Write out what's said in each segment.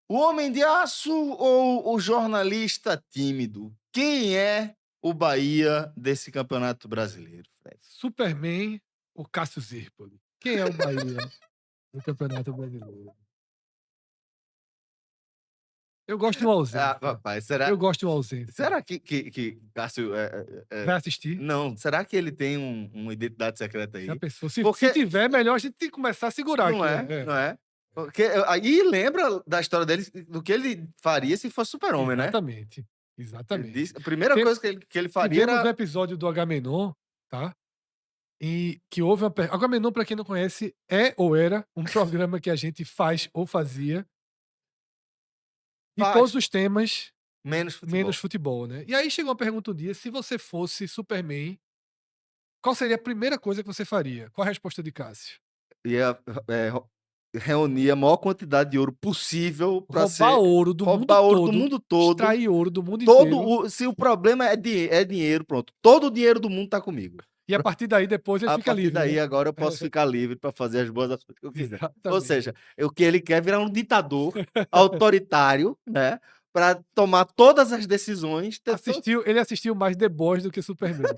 O homem de aço ou o jornalista tímido? Quem é o Bahia desse Campeonato Brasileiro, Fred? Superman ou Cássio Zirpoli? Quem é o Bahia no Campeonato Brasileiro? Eu gosto de um Ah, ausente, tá. rapaz, Eu gosto de um ausente. será que Cássio Vai assistir? não, será que ele tem uma identidade secreta Já aí? pensou? Se Porque tiver, melhor a gente começar a segurar não aqui. é, não é? Porque aí lembra da história dele, do que ele faria se fosse Super-Homem, né? Exatamente, Ele exatamente. disse a primeira Tem coisa que ele faria tivemos um era episódio do Agamenon, tá, e que houve uma Agamenon, pra quem não conhece, é ou era um programa que a gente faz ou fazia de todos faz os temas, menos menos futebol. futebol, né. E aí chegou uma pergunta um dia: se você fosse Superman, qual seria a primeira coisa que você faria? Qual a resposta de Cássio? Ia, reunir a maior quantidade de ouro possível para Roubar ser ouro do mundo roubar ouro do todo, mundo todo, extrair ouro do mundo todo inteiro, o se o problema é dinheiro, pronto, todo o dinheiro do mundo tá comigo. e a partir daí depois ele A fica partir livre, né. daí agora eu posso ficar livre para fazer as boas ações que eu quiser. Ou seja, Exatamente. o que ele quer é virar um ditador autoritário, né, para tomar todas as decisões, ter to Ele assistiu mais The Boys do que Superman.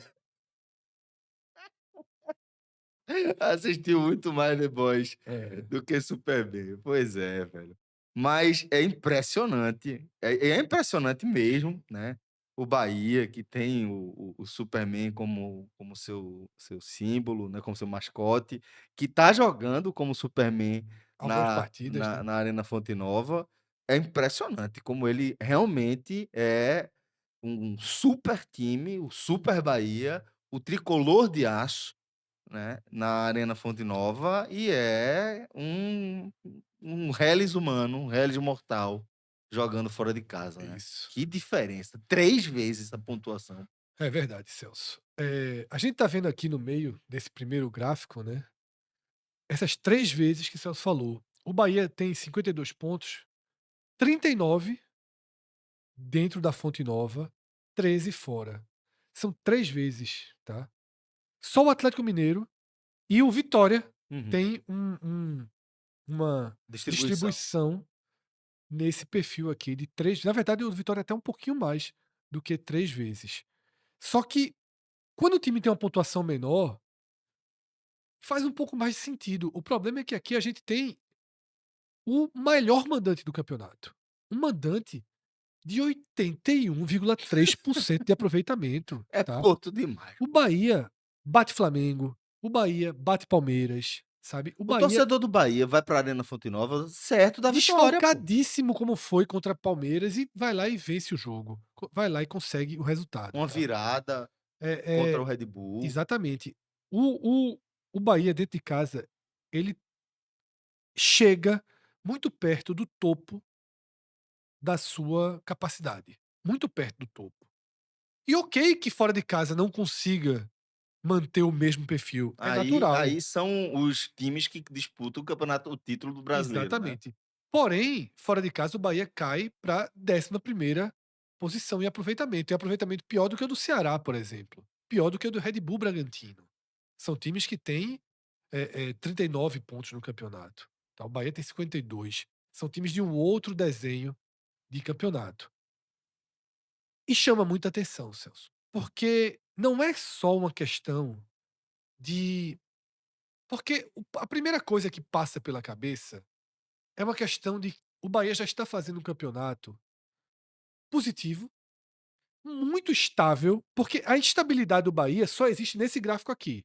assistiu muito mais The Boys É. do que Superman. Pois é, velho. Mas é impressionante, é impressionante mesmo, né, o Bahia que tem o Superman como seu símbolo, né, como seu mascote, que tá jogando como Superman Algumas partidas, né. na Arena Fonte Nova. É impressionante como ele realmente é um super time, o Super Bahia, o tricolor de aço, né, na Arena Fonte Nova, e é um reles humano, um reles mortal, jogando fora de casa, né. Isso. Que diferença, 3 vezes a pontuação. É verdade, Celso. A gente tá vendo aqui no meio desse primeiro gráfico, né, essas 3 vezes que o Celso falou. O Bahia tem 52 pontos, 39 dentro da Fonte Nova, 13 fora. São 3 vezes, tá. Só o Atlético Mineiro e o Vitória Uhum. tem uma Distribuição. distribuição nesse perfil aqui de 3. Na verdade, o Vitória é até um pouquinho mais do que 3 vezes. Só que quando o time tem uma pontuação menor, faz um pouco mais de sentido. O problema é que aqui a gente tem o melhor mandante do campeonato. Um mandante de 81,3% de aproveitamento, É tá. torto demais. O Bahia bate Flamengo, o Bahia bate Palmeiras, sabe. O O Bahia torcedor do Bahia vai pra Arena Fonte Nova certo da vitória, pô. desfalcadíssimo como foi contra Palmeiras e vai lá e vence o jogo. Vai lá e consegue o resultado, Uma tá. virada É, contra o Red Bull. exatamente. O Bahia dentro de casa, ele chega muito perto do topo da sua capacidade, muito perto do topo. E ok que fora de casa não consiga manter o mesmo perfil, é natural. Aí são os times que disputam o título do brasileiro, né. Exatamente. Porém, fora de casa o Bahia cai pra 11ª posição em aproveitamento, e aproveitamento pior do que o do Ceará, por exemplo, pior do que o do Red Bull Bragantino. São times que têm 39 pontos no campeonato, tá, o Bahia tem 52. São times de um outro desenho de campeonato. E chama muita atenção, Celso, porque não é só uma questão de porque a primeira coisa que passa pela cabeça é uma questão de o Bahia já está fazendo um campeonato positivo, muito estável, porque a instabilidade do Bahia só existe nesse gráfico aqui.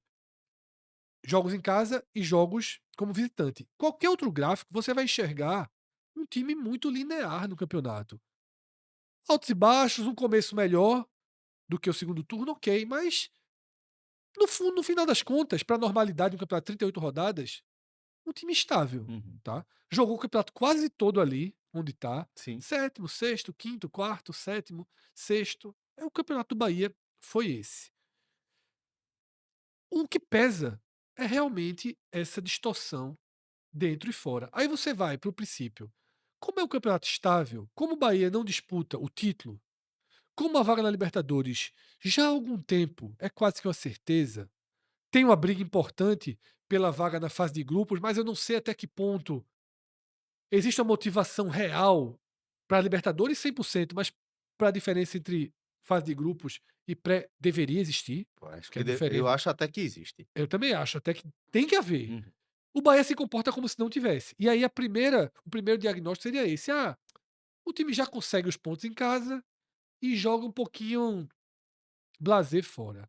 Jogos em casa e jogos como visitante. Qualquer outro gráfico você vai enxergar um time muito linear no campeonato. Altos e baixos, um começo melhor do que o segundo turno, ok, mas no final das contas, para a normalidade de um campeonato de 38 rodadas, um time estável, Uhum. tá. Jogou o campeonato quase todo ali, onde tá, Sim. sétimo, sexto, quinto, quarto, sétimo, sexto. O campeonato do Bahia foi esse. O que pesa é realmente essa distorção dentro e fora. Aí você vai para o princípio. Como é um campeonato estável, como o Bahia não disputa o título, como a vaga na Libertadores já há algum tempo é quase que uma certeza, tem uma briga importante pela vaga na fase de grupos, mas eu não sei até que ponto Existe uma motivação real pra Libertadores 100%, mas pra diferença entre fase de grupos e pré deveria existir, Eu acho que é que eu diferente. acho até que existe. Eu também acho, até que tem que haver. Uhum. O Bahia se comporta como se não tivesse. E aí o primeiro diagnóstico seria esse: "Ah, o time já consegue os pontos em casa e joga um pouquinho blasé fora".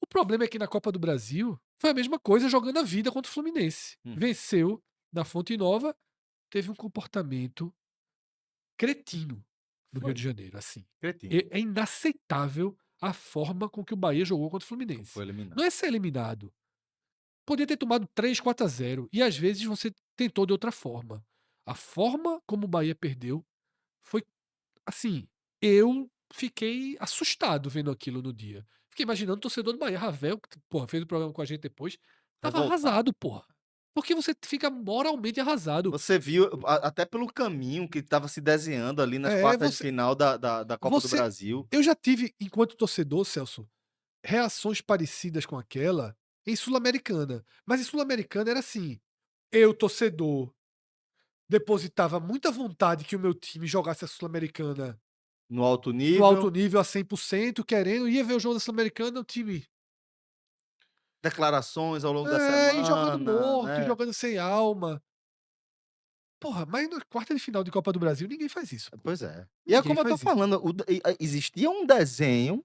O problema é que na Copa do Brasil foi a mesma coisa jogando a vida contra o Fluminense. Uhum. Venceu na Fonte Nova, teve um comportamento cretino no Rio Foi, de Janeiro, assim. cretino. É inaceitável a forma com que o Bahia jogou contra o Como foi Fluminense. Não eliminado. é ser eliminado. Podia ter tomado 3-4-0 e às vezes você tentou de outra forma. A forma como o Bahia perdeu foi assim, eu fiquei assustado vendo aquilo no dia. Fiquei imaginando o torcedor do Bahia, Ravel, que, porra, fez o programa com a gente depois, estava Revoltado. arrasado, porra. Porque você fica moralmente arrasado. Você viu, até pelo caminho que estava se desenhando ali nas É, quartas de você final da Copa do você Brasil. eu já tive, enquanto torcedor, Celso, reações parecidas com aquela em Sul-Americana. Mas em Sul-Americana era assim: eu, torcedor, depositava muita vontade que o meu time jogasse a Sul-Americana No alto no alto nível, nível a 100%, querendo, ia ver o jogo da Sul-Americana, o time declarações ao longo da e jogando semana, morto, né. jogando sem alma. Porra, mas na quarta de final de Copa do Brasil ninguém faz isso, pô. Pois é. E é Ninguém como eu tô faz isso. falando, o d existia um desenho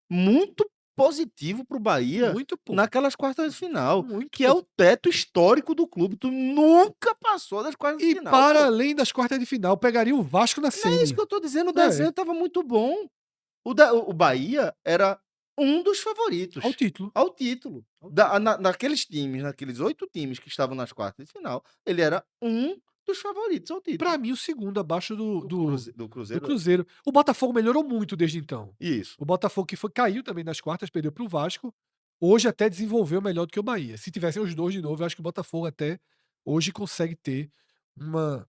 muito positivo para o Bahia Muito, pô. naquelas quartas de final, Muito que é o positivo. teto histórico do clube, tu nunca passou das quartas de E final, para pô. além das quartas de final, pegaria o Vasco na Não é isso que semi. eu tô dizendo, o desenho É, estava muito bom. O Bahia era um dos ao favoritos título. ao título. Ao título. Naqueles times, naqueles 8 times que estavam nas quartas de final, ele era um dos favoritos ao título. Pra mim, o segundo abaixo Do do Cruzeiro, Cruzeiro. O Botafogo melhorou muito desde então. isso. O Botafogo que foi caiu também nas quartas, perdeu para o Vasco, hoje até desenvolveu melhor do que o Bahia. Se tivessem os 2 de novo, eu acho que o Botafogo até hoje consegue ter uma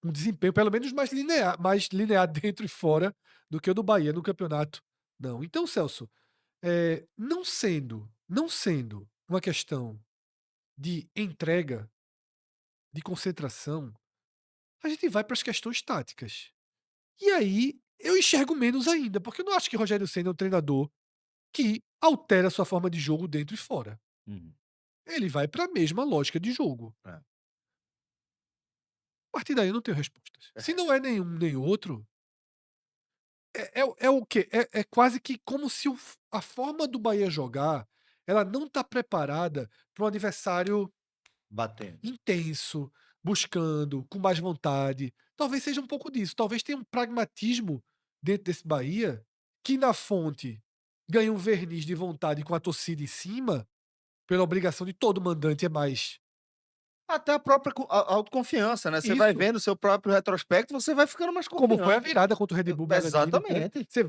um desempenho pelo menos mais linear dentro e fora do que o do Bahia no campeonato, não. Então, Celso, não sendo uma questão de entrega, de concentração, a gente vai para as questões táticas. E aí, eu enxergo menos ainda, porque eu não acho que Rogério Ceni é um treinador que altera sua forma de jogo dentro e fora. Uhum. Ele vai para a mesma lógica de jogo. É. A partir daí eu não tenho respostas. Se É. não é nenhum nem outro, é o quê? É quase que como se a forma do Bahia jogar, ela não está preparada para um adversário Batendo. intenso, buscando, com mais vontade. Talvez seja um pouco disso. Talvez tenha um pragmatismo dentro desse Bahia, que na fonte ganha um verniz de vontade com a torcida em cima, pela obrigação de todo mandante é mais Até a própria autoconfiança, né, você vai isso. vendo o seu próprio retrospecto, você vai ficando mais Como foi a confiante. virada contra o Red Bull Bragantino até. Exatamente. Você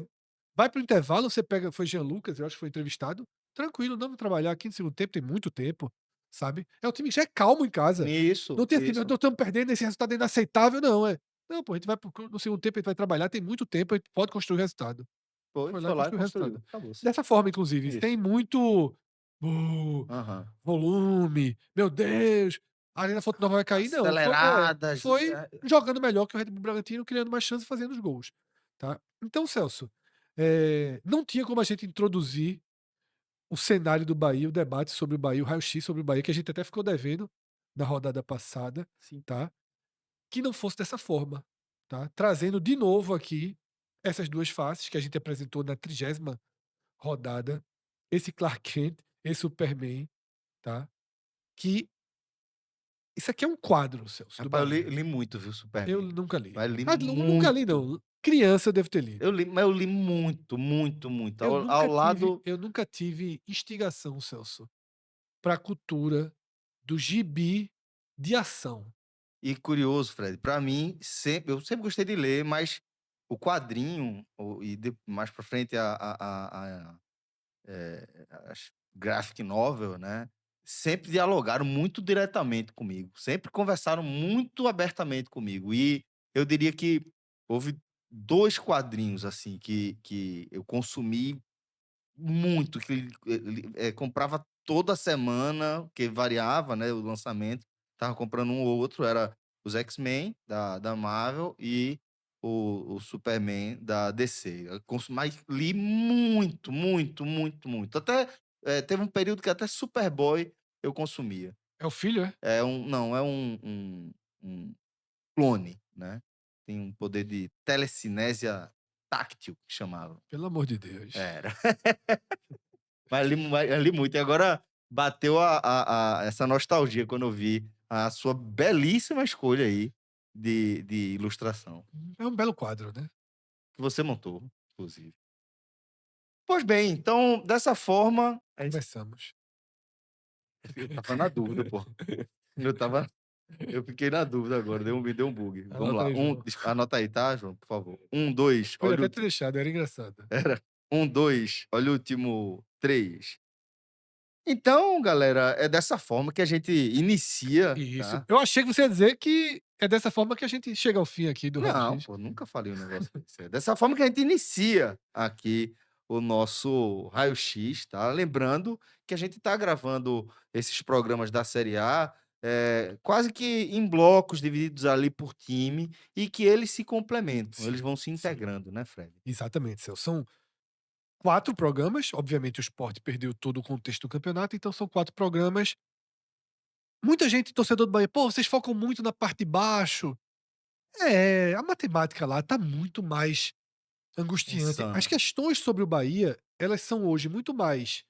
vai para o intervalo, você pega foi Jean Lucas, eu acho que foi entrevistado, tranquilo, não vamos trabalhar aqui no segundo tempo, tem muito tempo, sabe. É um time que já é calmo em casa. Isso, Não tem assim: "Nós isso. não estamos perdendo, esse resultado é inaceitável", não, "Não pô, a gente vai no segundo tempo, a gente vai trabalhar, tem muito tempo, a gente pode construir o resultado". Foi, Foi lá foi e lá e construiu o construiu, resultado. acabou-se. Dessa forma inclusive, Isso. tem muito, "Uh, Aham. volume, meu Deus, a Arena Fonte Nova vai cair", não, Aceleradas, foi jogando melhor que o Red Bull Bragantino, criando mais chances e fazendo os gols, tá. Então Celso, não tinha como a gente introduzir o cenário do Bahia, o debate sobre o Bahia, o raio-x sobre o Bahia, que a gente até ficou devendo na rodada passada, sim. tá, que não fosse dessa forma, tá. Trazendo de novo aqui essas 2 faces que a gente apresentou na 30ª rodada, esse Clark Kent, esse Superman, tá, que isso aqui é um quadro, Celso, do Rapaz, eu li Bahia. li muito, viu, Eu Superman. nunca li. Mas li Mas nunca li muito. não, criança eu devo ter lido. Eu li muito, muito, muito. Ao lado Eu nunca tive instigação, Celso, pra cultura do gibi de ação. e curioso, Fred, pra mim, eu sempre gostei de ler, mas o quadrinho, mais pra frente as graphic novel, né, sempre dialogaram muito diretamente comigo, sempre conversaram muito abertamente comigo. E eu diria que houve 2 quadrinhos, assim, que eu consumi muito, que comprava toda semana, que variava, né, o lançamento, estava comprando um ou outro, era os X-Men da Marvel e o Superman da DC. Mas li muito, muito, muito, muito. Até, teve um período que até Superboy eu consumia. É o filho, é? Não, é um clone, né, tem um poder de telecinésia táctil, que chamava. Pelo amor de Deus. Era. Mas li muito. E agora bateu essa nostalgia quando eu vi a sua belíssima escolha aí de ilustração, É um belo quadro, né? que você montou, inclusive. Pois bem, então, dessa forma, Começamos. eu estava na dúvida, pô. Eu fiquei na dúvida agora, me deu um bug. Vamos Anota lá, aí, João. anota aí, tá, João, por favor. 1, 2, Podia olha o até ter deixado, era engraçado. era 1, 2, olha o último 3. Então, galera, é dessa forma que a gente inicia, Isso. tá. Eu achei que você ia dizer que é dessa forma que a gente chega ao fim aqui do Não, raio-x. pô, nunca falei um negócio desse. É dessa forma que a gente inicia aqui o nosso raio-x, tá. Lembrando que a gente tá gravando esses programas da série A, quase que em blocos divididos ali por time e que eles se complementam, eles Sim, vão se sim. integrando, né, Fred? Exatamente, Celso. São 4 programas, obviamente o Sport perdeu todo o contexto do campeonato, então são 4 programas. Muita gente, torcedor do Bahia: "Pô, vocês focam muito na parte de baixo". É, a matemática lá tá muito mais angustiante. As Insano. questões sobre o Bahia, elas são hoje muito mais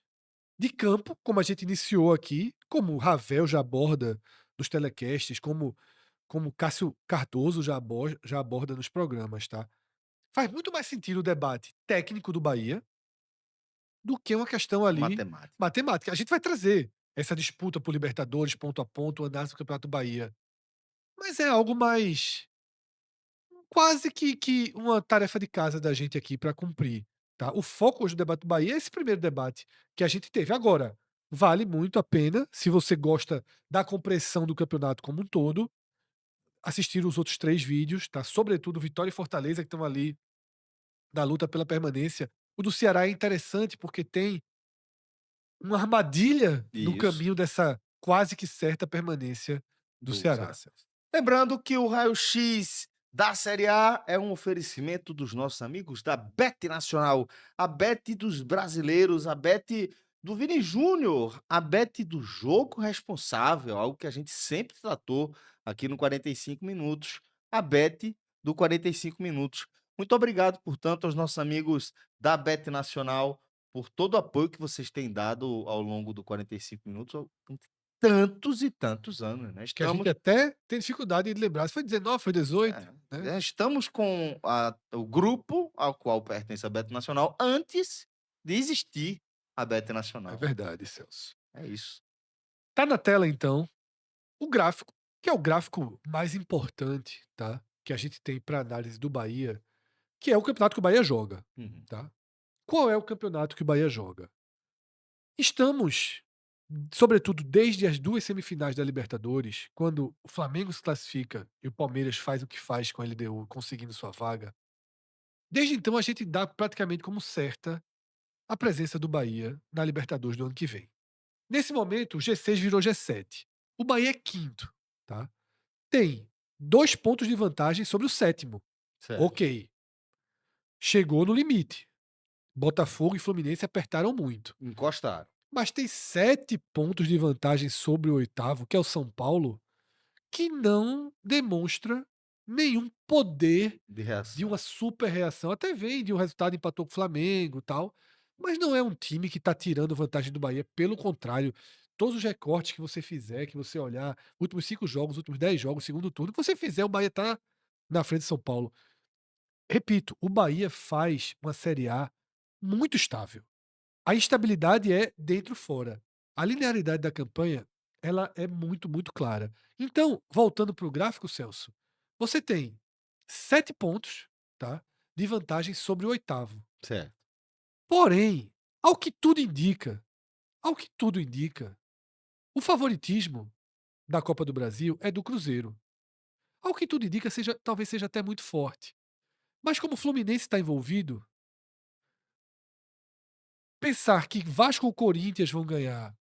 de campo, como a gente iniciou aqui, como o Ravel já aborda nos telecasts, como Cássio Cardoso já aborda nos programas, tá. Faz muito mais sentido o debate técnico do Bahia, do que uma questão ali Matemática. matemática. A gente vai trazer essa disputa por Libertadores, ponto a ponto, análise do Campeonato Bahia, mas é algo mais quase que uma tarefa de casa da gente aqui para cumprir, tá. O foco hoje do debate do Bahia é esse primeiro debate que a gente teve. Agora, vale muito a pena, se você gosta da compreensão do campeonato como um todo, assistir os outros 3 vídeos, tá, sobretudo Vitória e Fortaleza que estão ali na luta pela permanência. O do Ceará é interessante porque tem uma armadilha no Isso, caminho dessa quase que certa permanência do do Ceará, Ceará. Celso. Lembrando que o raio-x da Série A é um oferecimento dos nossos amigos da Bet Nacional, a Bet dos brasileiros, a Bet do Vini Júnior, a Bet do jogo responsável, algo que a gente sempre tratou aqui no 45 minutos, a Bet do 45 minutos. Muito obrigado, portanto, aos nossos amigos da Bet Nacional por todo o apoio que vocês têm dado ao longo do 45 minutos, tantos e tantos anos, né? Que a gente Estamos até tem dificuldade de lembrar se foi 19, foi 18, né. estamos com o grupo ao qual pertence a Beto Nacional antes de existir a Beto É Nacional. verdade, Celso. É isso. Tá na tela então o gráfico, que é o gráfico mais importante, tá, que a gente tem para análise do Bahia, que é o campeonato que o Bahia joga, Uhum. tá. Qual é o campeonato que o Bahia joga? Estamos, sobretudo desde as 2 semifinais da Libertadores, quando o Flamengo se classifica e o Palmeiras faz o que faz com a LDU, conseguindo sua vaga. Desde então a gente dá praticamente como certa a presença do Bahia na Libertadores do ano que vem. Nesse momento, o G6 virou G7. O Bahia é quinto, tá? Tem 2 pontos de vantagem sobre o sétimo. Certo. Ok, chegou no limite. Botafogo e Fluminense apertaram muito. Encostaram. Mas tem 7 pontos de vantagem sobre o oitavo, que é o São Paulo, que não demonstra nenhum poder De de uma reação. super reação. Até vem de um resultado, empatou com o Flamengo e tal, mas não é um time que tá tirando vantagem do Bahia, pelo contrário, todos os recortes que você fizer, que você olhar, últimos 5 jogos, últimos 10 jogos, segundo turno, que você fizer, o Bahia tá na frente de São Paulo. Repito, o Bahia faz uma Série A muito estável. A instabilidade é dentro e fora. A linearidade da campanha, ela é muito, muito clara. Então, voltando para o gráfico, Celso, você tem 7 pontos, tá, de vantagem sobre o oitavo. Certo. Porém, ao que tudo indica, o favoritismo da Copa do Brasil é do Cruzeiro. Ao que tudo indica, talvez seja até muito forte. Mas como o Fluminense está envolvido, pensar que Vasco ou Corinthians vão ganhar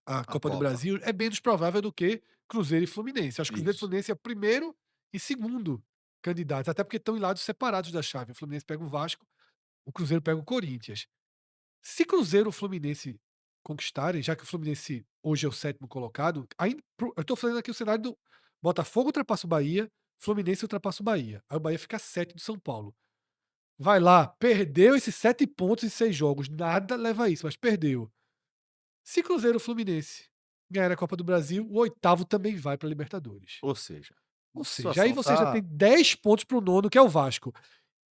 a A Copa do Copa. Brasil é menos provável do que Cruzeiro e Fluminense. Acho que Cruzeiro e Isso. Fluminense é o primeiro e segundo candidatos, até porque estão em lados separados da chave. O Fluminense pega o Vasco, o Cruzeiro pega o Corinthians. Se Cruzeiro ou Fluminense conquistarem, já que o Fluminense hoje é o sétimo colocado, eu tô falando aqui o cenário do Botafogo ultrapassa o Bahia, Fluminense ultrapassa o Bahia. Aí o Bahia fica sétimo de São Paulo. Vai lá, perdeu esses 7 pontos em 6 jogos, nada leva a isso, mas perdeu. Se Cruzeiro ou Fluminense ganhar a Copa do Brasil, o oitavo também vai para Libertadores. Ou seja, Ou a seja, aí situação você já tem tá 10 pontos para o nono, que é o Vasco.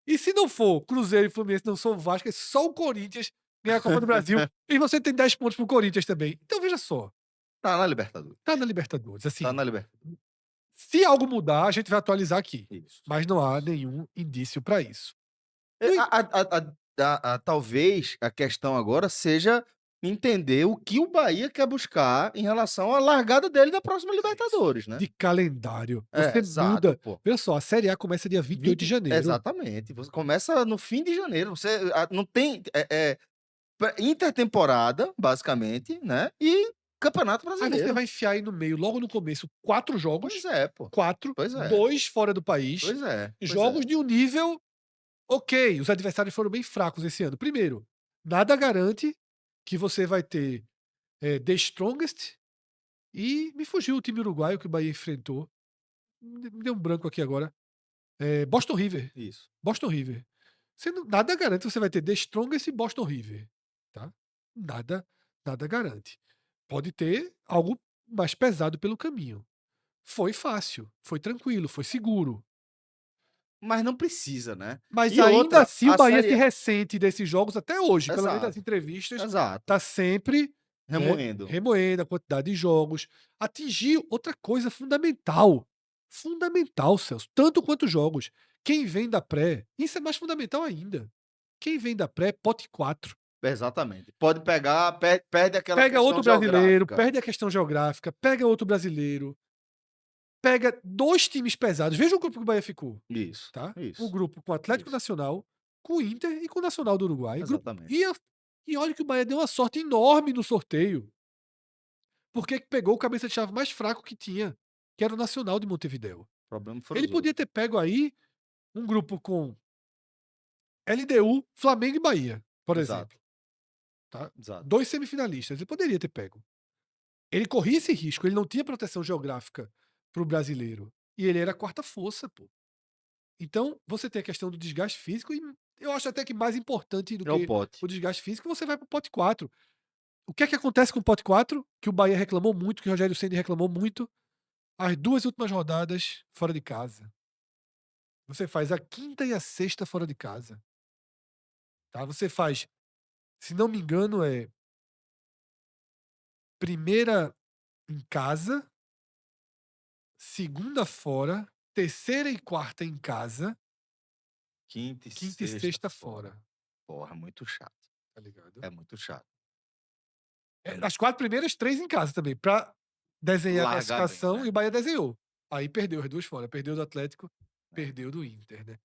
E se não for Cruzeiro e Fluminense, não são o Vasco, é só o Corinthians ganhar a Copa do Brasil, e você tem 10 pontos para o Corinthians também. Então veja só, tá na Libertadores, tá na Libertadores. tá Assim, na Libertadores. se algo mudar, a gente vai atualizar aqui, Isso, mas não há isso. nenhum indício para isso. É, No en talvez a questão agora seja entender o que o Bahia quer buscar em relação à largada dele da próxima É isso. Libertadores, né. De calendário, É, você exato, muda. pô. Veja só, a Série A começa dia 28 de 20 janeiro. exatamente, você começa no fim de janeiro, você não tem, intertemporada, basicamente, né, e Campeonato Aí você Brasileiro. vai enfiar aí no meio, logo no começo, 4 Pois jogos, é, pô. 4, Pois é, 2 fora do país, pois é, pois é. jogos de um nível ok. Os adversários foram bem fracos esse ano. Primeiro, nada garante que você vai ter The Strongest e me fugiu o time uruguaio que o Bahia enfrentou. Me deu um branco aqui agora. Boston River. Isso. Boston River. Nada garante que você vai ter The Strongest e Boston River. Tá? Nada, nada garante. Pode ter algo mais pesado pelo caminho. Foi fácil, foi tranquilo, foi seguro. Mas não precisa, né. Mas E ainda outra, assim o a Bahia se série ressente desses jogos até hoje, pelo menos nas exato, entrevistas, exato. tá sempre, né, Remoendo. remoendo a quantidade de jogos. Atingir outra coisa fundamental, fundamental, Celso, tanto quanto jogos. Quem vem da pré, isso é mais fundamental ainda. Quem vem da pré, pote 4. Exatamente. Pode pegar, perde aquela Pega questão outro brasileiro, geográfica. perde a questão geográfica, pega outro brasileiro, pega 2 times pesados. Veja o grupo que o Bahia ficou. Isso, Tá? O isso, grupo com o Atlético isso. Nacional, com o Inter e com o Nacional do Uruguai. Exatamente. E olha que o Bahia deu uma sorte enorme no sorteio, porque pegou o cabeça de chave mais fraco que tinha, que era o Nacional de Montevidéu. O problema foram Ele os podia outros. ter pego aí um grupo com LDU, Flamengo e Bahia, por Exato, exemplo. Tá? exato. 2 semifinalistas. Ele poderia ter pego. Ele corria esse risco, ele não tinha proteção geográfica para o brasileiro. E ele era a quarta força, pô. Então, você tem a questão do desgaste físico, e eu acho até que mais importante do É o que pote. o desgaste físico, você vai para o pote 4. O que é que acontece com o pote 4? Que o Bahia reclamou muito, que o Rogério Ceni reclamou muito, as 2 últimas rodadas fora de casa. Você faz a quinta e a sexta fora de casa. Tá? Você faz, se não me engano, primeira em casa, segunda fora, terceira e quarta em casa, Quinta e quinta e sexta sexta fora. fora. Porra, muito chato. Tá ligado? É muito chato. É mu As 4 primeiras, 3 em casa também, pra desenhar a largar bem, classificação, né. e o Bahia desenhou. Aí perdeu as 2 fora, perdeu do Atlético, É. perdeu do Inter, né.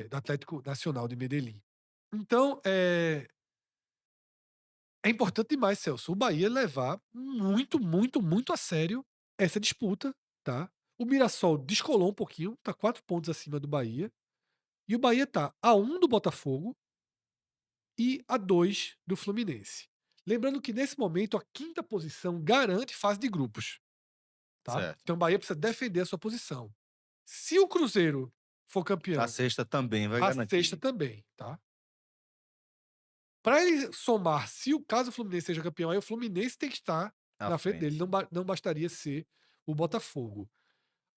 Do Atlético Nacional de Medellín. Então, é importante demais, Celso, o Bahia levar muito, muito, muito a sério essa disputa, tá. O Mirassol descolou um pouquinho, tá 4 pontos acima do Bahia, e o Bahia tá a 1 do Botafogo e a 2 do Fluminense. Lembrando que nesse momento a quinta posição garante fase de grupos. Tá? Certo. Então o Bahia precisa defender a sua posição. Se o Cruzeiro for A campeão, sexta também vai a sexta garantir. também, tá? Para ele somar, se o caso o Fluminense seja campeão, aí o Fluminense tem que estar À na frente dele, frente. não bastaria ser o Botafogo.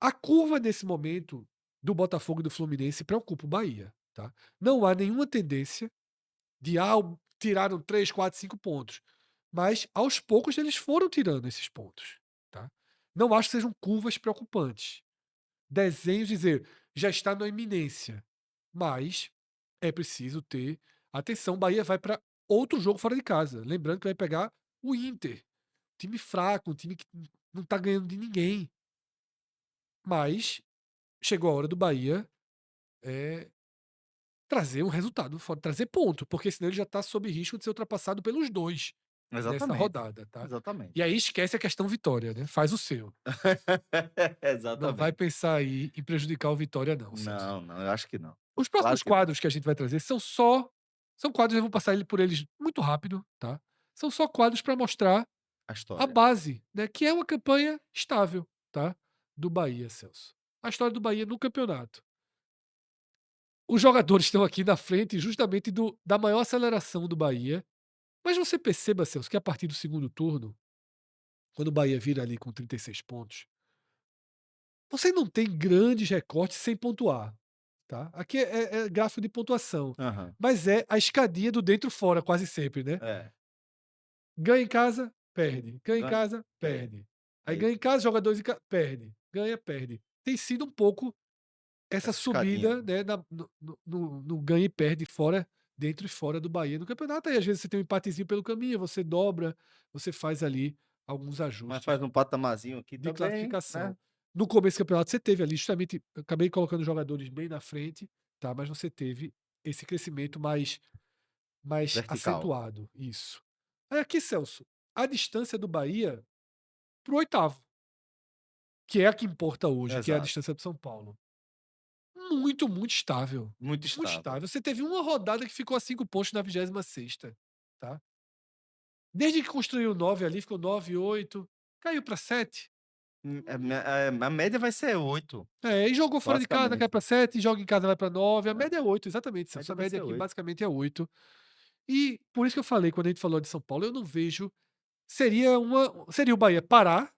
A curva nesse momento do Botafogo e do Fluminense preocupa o Bahia, tá? Não há nenhuma tendência de tiraram 3, 4, 5 pontos, mas aos poucos eles foram tirando esses pontos, tá? Não acho que sejam curvas preocupantes. Desenhos dizer, já está na iminência. Mas é preciso ter atenção. Bahia vai para outro jogo fora de casa. Lembrando que vai pegar o Inter. Time fraco, um time que não está ganhando de ninguém. Mas chegou a hora do Bahia trazer um resultado, trazer ponto, porque senão ele já está sob risco de ser ultrapassado pelos dois. nessa Exatamente, rodada, tá. exatamente. E aí esquece a questão Vitória, né, faz o seu. Não vai Exatamente. pensar aí em prejudicar o Vitória não, Celso. Não, não, eu acho que não. Os Claro próximos que não. quadros que a gente vai trazer são quadros, eu vou passar por eles muito rápido, tá. São só quadros para mostrar A a história. base, né, que é uma campanha estável, tá, do Bahia, Celso. A história do Bahia no campeonato. Os jogadores estão aqui na frente justamente da maior aceleração do Bahia, mas você perceba, Celso, que a partir do segundo turno, quando o Bahia vira ali com 36 pontos, você não tem grandes recortes sem pontuar, tá. Aqui é gráfico de pontuação, Aham. mas é a escadinha do dentro fora quase sempre, né. É. Ganha em casa, perde, ganha em Ganha, casa, perde. perde. Aí É ganha isso. em casa, joga 2 em ca perde, ganha, perde. Tem sido um pouco essa Essa escadinha, subida, né. né, no ganha e perde fora, dentro e fora do Bahia no campeonato, aí às vezes você tem um empatezinho pelo caminho, você dobra, você faz ali alguns Mas ajustes faz um patamarzinho aqui de também, classificação. né. No começo do campeonato você teve ali justamente, eu acabei colocando jogadores bem na frente, tá, mas você teve esse crescimento mais Vertical. acentuado, isso. Aí aqui, Celso, a distância do Bahia para o oitavo, que é a que importa hoje, que é a Exato. distância para São Paulo. Muito, muito estável. Muito Muito estável. estável. Você teve uma rodada que ficou a 5 pontos na 26ª, tá. Desde que construiu 9 ali, ficou 9, 8, caiu para 7. A média vai ser 8, É, e jogou fora de casa, cai basicamente. para 7, joga em casa, vai para 9. A É, média é 8, exatamente, a Celso. média A vai média ser aqui 8. basicamente é 8. E por isso que eu falei, quando a gente falou de São Paulo, eu não vejo, seria o Bahia parar,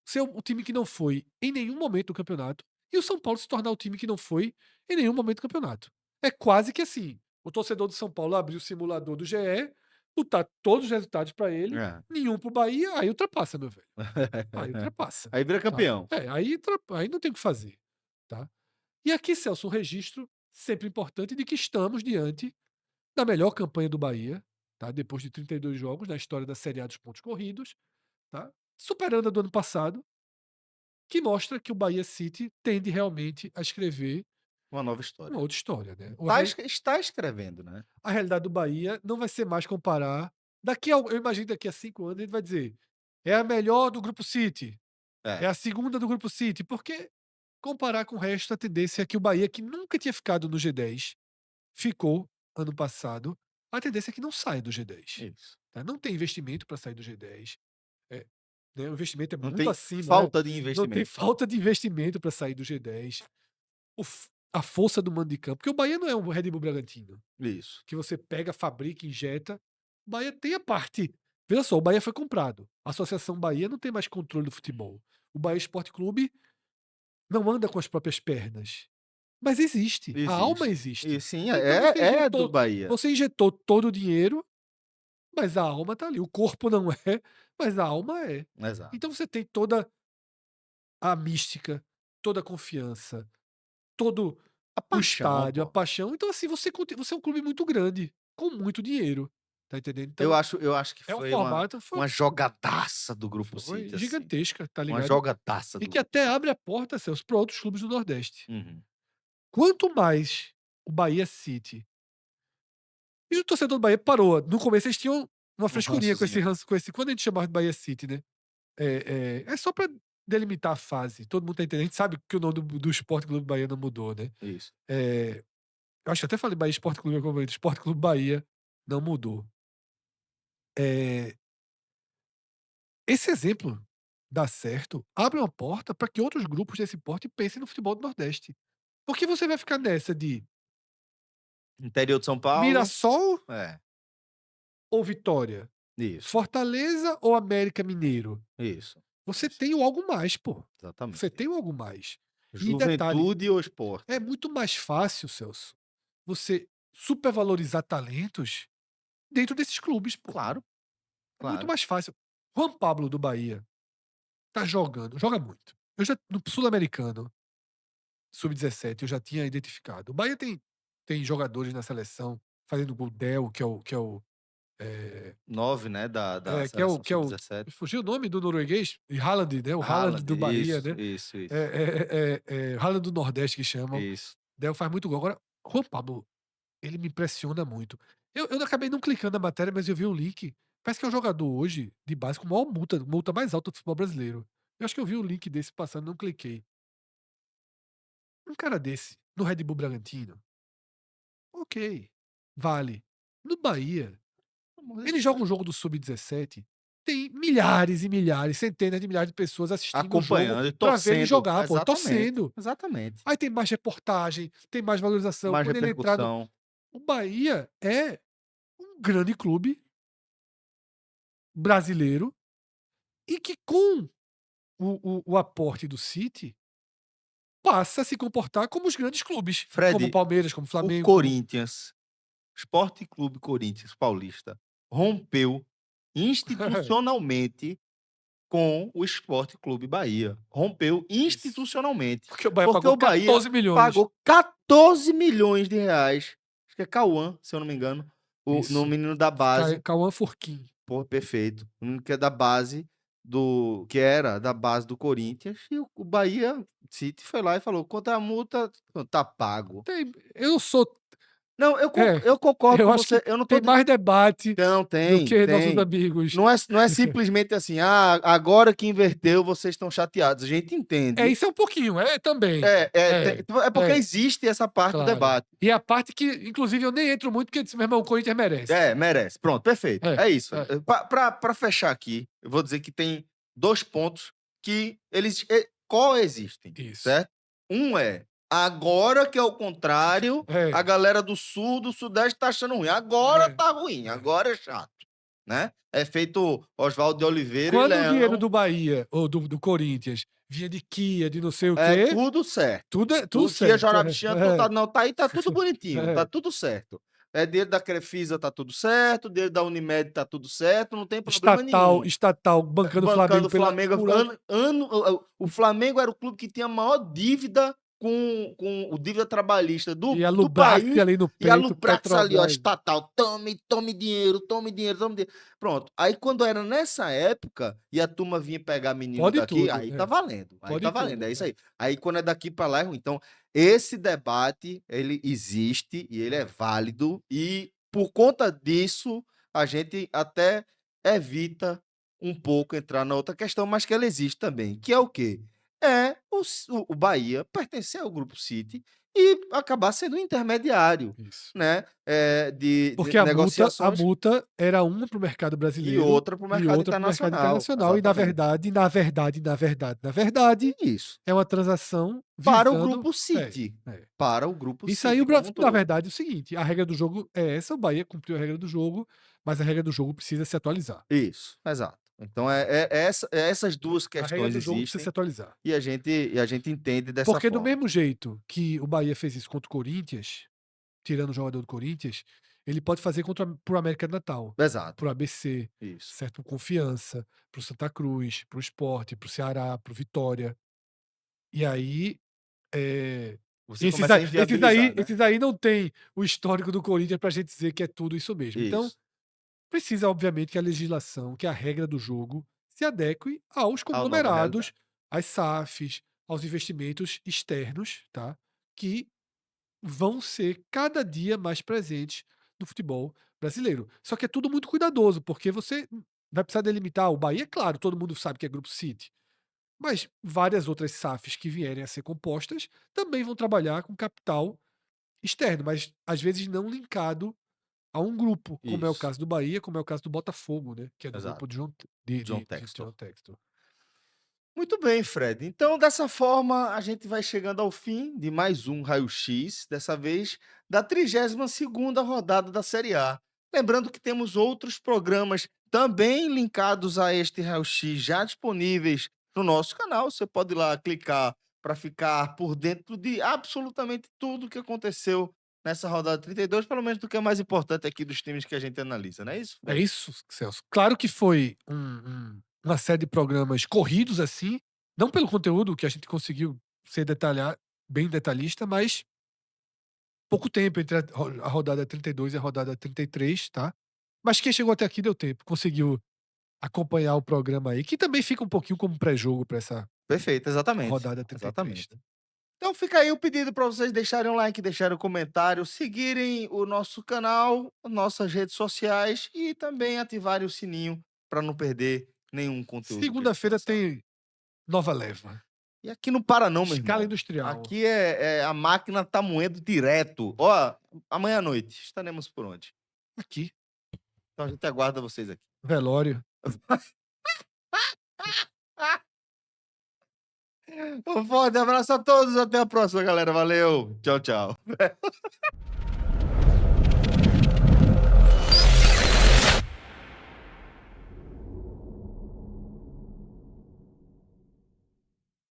ser o time que não foi em nenhum momento do campeonato, e o São Paulo se tornar o time que não foi em nenhum momento do campeonato. É quase que assim, o torcedor do São Paulo abrir o simulador do GE, botar todos os resultados para ele, É. nenhum para o Bahia, aí ultrapassa, meu velho. Aí ultrapassa, Aí vira tá. campeão. Aí não tem o que fazer, tá. E aqui, Celso, um registro sempre importante de que estamos diante da melhor campanha do Bahia, tá, depois de 32 jogos na história da Série A dos pontos corridos, tá, superando a do ano passado, que mostra que o Bahia City tende realmente a escrever Uma nova uma história. outra história, né. Está escrevendo, né. A realidade do Bahia não vai ser mais comparar eu imagino que daqui a 5 anos ele vai dizer: "É a melhor do grupo City, é É, a segunda do grupo City", porque comparar com o resto, a tendência é que o Bahia, que nunca tinha ficado no G10, ficou ano passado, a tendência é que não saia do G10, isso. tá. Não tem investimento para sair do G10, eh, né, o investimento é Não muito tem acima, né, falta de não tem investimento. falta de investimento para sair do G10. A força do mando de campo, porque o Bahia não é um Red Bull Bragantino, Isso, que você pega, fabrica, injeta. O Bahia tem a parte, veja só, o Bahia foi comprado. A Associação Bahia não tem mais controle do futebol. O Bahia Esporte Clube não anda com as próprias pernas, mas existe, a alma existe. E existe. sim, Então é do Bahia. você injetou todo o dinheiro, mas a alma tá ali. O corpo não é, mas a alma é. Exato. Então você tem toda a mística, toda a confiança, todo A o paixão, estádio, a pô. paixão. Então, assim, você é um clube muito grande, com muito dinheiro, tá entendendo? Eu Então, acho eu acho que é um foi formato uma jogadaça do Grupo foi City, assim, gigantesca, tá uma ligado? jogadaça E do que Grupo até City. abre a porta, Celso, para outros clubes do Nordeste. Uhum. Quanto mais o Bahia City e o torcedor do Bahia parou, no começo eles tinham uma Um frescurinha com esse rançozinho. ranço, quando a gente chamava de Bahia City, né, é só pra delimitar a fase, todo mundo tá entendendo, a gente sabe que o nome do Sport Clube Bahia não mudou, né. Isso. Eh Eu acho que até falei Bahia Esporte Clube em algum momento, Esporte Clube Bahia não mudou. Eh, Esse exemplo dá certo, abre uma porta para que outros grupos desse porte pensem no futebol do Nordeste. Porque você vai ficar nessa de Interior de São Paulo. Mirassol É, ou Vitória? isso, Fortaleza ou América Mineiro? isso, Você isso. tem o algo mais, pô. Você Exatamente. tem o algo mais. E detalhe, Juventude ou Sport. é muito mais fácil, Celso, você supervalorizar talentos dentro desses clubes, pô. Claro, É muito claro. mais fácil. Juan Pablo do Bahia tá jogando, joga muito. Eu já no Sul-Americano, sub-17, eu já tinha identificado. O Bahia tem jogadores na seleção fazendo gol, Del, eh, 9, né, da seleção que é o sub-17. me fugiu o nome do norueguês, e Haaland, né, o Haaland Haaland, do Bahia, isso, né. isso, isso, Haaland do Nordeste que chamam. isso. Del faz muito gol. Agora, Juan Pablo, ele me impressiona muito. Eu acabei não clicando na matéria, mas eu vi um link. Parece que é o jogador hoje de base com maior multa mais alta do futebol brasileiro. Eu acho que eu vi o link desse passando, não cliquei. Um cara desse, no Red Bull Bragantino, ok, vale. No Bahia, Pelo amor de ele joga Deus. um jogo do Sub-17, tem milhares e milhares, centenas de milhares de pessoas assistindo o jogo Acompanhando e pra ver ele torcendo. jogar, pô, Exatamente, torcendo. exatamente. Aí tem mais reportagem, tem mais valorização. Mais Quando ele entrar no repercussão. o Bahia é um grande clube brasileiro e que com o aporte do City, passa a se comportar como os grandes clubes, como o Fred, Palmeiras, como o o Flamengo, como Corinthians, Sport Clube Corinthians Paulista, rompeu institucionalmente com o Sport Clube Bahia. Rompeu isso. institucionalmente, Porque o Bahia porque pagou o Bahia 14 milhões. pagou 14 milhões de reais, acho que é Cauã, se eu não me engano, no Isso. menino da base. Cauã Furquim. Pô, perfeito. O menino que é da base que era da base do Corinthians, e o Bahia City foi lá e falou: "Quanto é a multa? Tá pago". Eu não sou. Não, É, eu concordo eu com acho que você, eu não tô tem di mais debate não, do tem, que nossos tem. amigos. Não é simplesmente assim: "Ah, agora que inverteu, vocês estão chateados". A gente É, entende. isso é um pouquinho, também. Tem É, é porque é, existe essa parte do claro. debate. E a parte que, inclusive, eu nem entro muito, porque eu disse: "Meu irmão, o Corinthians merece". É, merece. Pronto, perfeito. É, É isso. é, Pra fechar aqui, eu vou dizer que tem 2 pontos que eles coexistem, isso. certo? Um é, agora que é o contrário, a É, galera do sul, do sudeste tá achando ruim. Agora é, tá ruim, é. agora é chato, né? É feito Oswaldo de Oliveira e Quando o dinheiro Leão, do Bahia ou do Corinthians vinha de Kia, de não sei o é quê, tudo certo. tudo Kia, certo. Jorabichian, tá não, tá aí, tá tudo bonitinho, É, tá é. tudo certo. É dinheiro da Crefisa, tá tudo certo, dinheiro da Unimed tá tudo certo, não tem problema nenhum. Estatal bancando o Bancando Flamengo o Flamengo por ano. o Flamengo era o clube que tinha a maior dívida com o dívida trabalhista E a do Lubrax país, ali no e a peito, Lubrax ali, ó, Petrobras. estatal, tome dinheiro, tome dinheiro, tome dinheiro. Pronto. Aí quando era nessa época e a turma vinha pegar menino Pode daqui, tudo, aí tá valendo. Aí tá pode valendo, tudo. é isso aí. Aí quando é daqui para lá é ruim. Então, esse debate, ele existe e ele é válido e por conta disso a gente até evita um pouco entrar na outra questão, mas que ela existe também, que é o quê? É o Bahia pertencer ao Grupo City e acabar sendo um intermediário, Isso. né, de Porque a negociações multa era uma para o mercado e brasileiro outra para o e mercado outra para o mercado internacional. internacional. E Exatamente. na verdade, Isso. é uma transação Para o visando. Grupo É, City. é. Para o Grupo Isso aí, City como um na todo. verdade, é o seguinte: a regra do jogo é essa, o Bahia cumpriu a regra do jogo, mas a regra do jogo precisa se atualizar. Isso, exato. Então essas 2 A regra questões do jogo precisa se existem atualizar. e a gente entende dessa Porque do forma. mesmo jeito que o Bahia fez isso contra o Corinthians, tirando o jogador do Corinthians, ele pode fazer para o América de Natal, Exato, para o ABC, isso. certo? Com Confiança, para o Santa Cruz, para o Sport, para o Ceará, para o Vitória. E aí, Você começa a inviabilizar, né. esses aí não tem o histórico do Corinthians para a gente dizer que é tudo isso mesmo. Então, Isso. precisa, obviamente, que a legislação, que a regra do jogo se adeque aos A nova conglomerados, realidade. às SAFs, aos investimentos externos, tá? Que vão ser cada dia mais presentes no futebol brasileiro. Só que é tudo muito cuidadoso, porque você vai precisar delimitar o Bahia, é claro, todo mundo sabe que é Grupo City, mas várias outras SAFs que vierem a ser compostas também vão trabalhar com capital externo, mas às vezes não linkado a um grupo, como é o Isso, caso do Bahia, como é o caso do Botafogo, né, que é do grupo exato. de John John de Textor. John Textor. Muito bem, Fred. Então, dessa forma, a gente vai chegando ao fim de mais um raio-x, dessa vez da 32ª rodada da Série A. Lembrando que temos outros programas também linkados a este raio-x já disponíveis no nosso canal. Você pode ir lá clicar para ficar por dentro de absolutamente tudo que aconteceu nessa rodada 32, pelo menos do que é mais importante aqui dos times que a gente analisa, não é isso, É Fred? isso, Celso. Claro que foi uma série de programas corridos, assim, não pelo conteúdo que a gente conseguiu ser bem detalhista, mas pouco tempo entre a rodada 32 e a rodada 33, tá. Mas quem chegou até aqui deu tempo, conseguiu acompanhar o programa aí, que também fica um pouquinho como pré-jogo para essa Perfeito, exatamente. rodada 33, Exatamente. né. Então fica aí o pedido para vocês deixarem um like, deixarem um comentário, seguirem o nosso canal, nossas redes sociais e também ativarem o sininho para não perder nenhum conteúdo que a gente Segunda-feira lançar. tem nova leva. E aqui não para não, meu Escala irmão. industrial. Aqui a máquina tá moendo direto. Ó, amanhã à noite estaremos por onde? Aqui, Então a gente aguarda vocês aqui. velório. Um forte abraço a todos, até a próxima, galera. Valeu. Tchau, tchau.